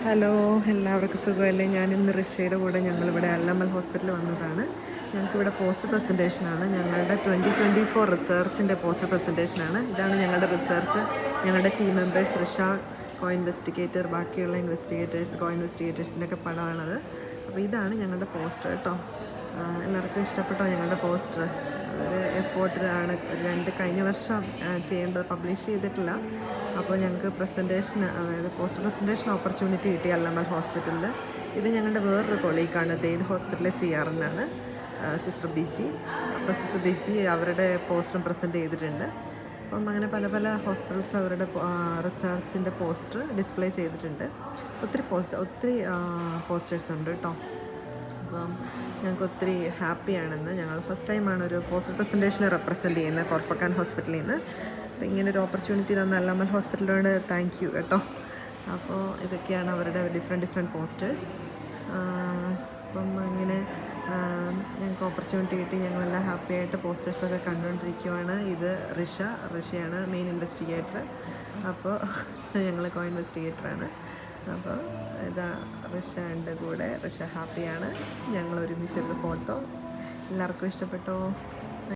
Hello, എല്ലാവർക്കും സുഖമല്ലേ? ഞാനിന്ന് ഋഷയുടെ കൂടെ ഞങ്ങളിവിടെ അല്ലമ്മൽ ഹോസ്പിറ്റലിൽ വന്നതാണ്. ഞങ്ങൾക്കിവിടെ പോസ്റ്റർ പ്രസൻറ്റേഷനാണ്. ഞങ്ങളുടെ 2024 റിസർച്ചിൻ്റെ പോസ്റ്റർ പ്രസൻറ്റേഷനാണ്. ഇതാണ് ഞങ്ങളുടെ റിസർച്ച്. ഞങ്ങളുടെ ടീം മെമ്പേഴ്സ് ഋഷ, കോ ഇൻവെസ്റ്റിഗേറ്റർ, ബാക്കിയുള്ള ഇൻവെസ്റ്റിഗേറ്റേഴ്സ്, കോ ഇൻവെസ്റ്റിഗേറ്റേഴ്സിൻ്റെ ഒക്കെ പടമാണത്. അപ്പോൾ ഇതാണ് ഞങ്ങളുടെ പോസ്റ്റർ കേട്ടോ. എല്ലാവർക്കും ഇഷ്ടപ്പെട്ടോ ഞങ്ങളുടെ പോസ്റ്റർ? ഒരു എഫോർട്ടിലാണ്. കഴിഞ്ഞ വർഷം ചെയ്യേണ്ടത് പബ്ലിഷ് ചെയ്തിട്ടില്ല. അപ്പോൾ ഞങ്ങൾക്ക് പ്രസൻറ്റേഷൻ, അതായത് പോസ്റ്റർ പ്രസൻറ്റേഷൻ ഓപ്പർച്യൂണിറ്റി കിട്ടി അല്ലമ്മൽ ഹോസ്പിറ്റലിൽ. ഇത് ഞങ്ങളുടെ വേറൊരു കൊളീഗാണ്, ദെയ്ത് ഹോസ്പിറ്റലിലെ CRN സിസ്റ്റർ ബിജി. അപ്പോൾ സിസ്റ്റർ ബിജി അവരുടെ പോസ്റ്ററും പ്രസൻറ്റ് ചെയ്തിട്ടുണ്ട്. അപ്പം അങ്ങനെ പല പല ഹോസ്പിറ്റൽസ് അവരുടെ റിസർച്ചിൻ്റെ പോസ്റ്റർ ഡിസ്പ്ലേ ചെയ്തിട്ടുണ്ട്. ഒത്തിരി പോസ്റ്റേഴ്സ് ഉണ്ട് കേട്ടോ. അപ്പം ഞങ്ങൾക്ക് ഒത്തിരി ഹാപ്പിയാണെന്ന്. ഞങ്ങൾ ഫസ്റ്റ് ടൈമാണ് ഒരു പോസ്റ്റർ പ്രസൻറ്റേഷനെ റെപ്രസെൻറ്റ് ചെയ്യുന്നത് കോർഫക്കാൻ ഹോസ്പിറ്റലിൽ നിന്ന്. അപ്പോൾ ഇങ്ങനൊരു ഓപ്പർച്യൂണിറ്റി തന്ന അല്ലമ്മൽ ഹോസ്പിറ്റലിനോട് താങ്ക് യു കേട്ടോ. അപ്പോൾ ഇതൊക്കെയാണ് അവരുടെ ഡിഫറെൻറ്റ് പോസ്റ്റേഴ്സ്. അപ്പം അങ്ങനെ ഞങ്ങൾക്ക് ഓപ്പർച്യൂണിറ്റി കിട്ടി. ഞങ്ങളെല്ലാം ഹാപ്പിയായിട്ട് പോസ്റ്റേഴ്സൊക്കെ കണ്ടുകൊണ്ടിരിക്കുവാണ്. ഇത് ഋഷയാണ് മെയിൻ ഇൻവെസ്റ്റിഗേറ്റർ. അപ്പോൾ ഞങ്ങൾ കോ ഇൻവെസ്റ്റിഗേറ്ററാണ്. അപ്പോൾ ഇതാ ഋഷ ഉണ്ട് കൂടെ. ഋഷ ഹാപ്പിയാണ്. ഞങ്ങൾ ഒരുമിച്ചൊരു ഫോട്ടോ. എല്ലാവർക്കും ഇഷ്ടപ്പെട്ടോ?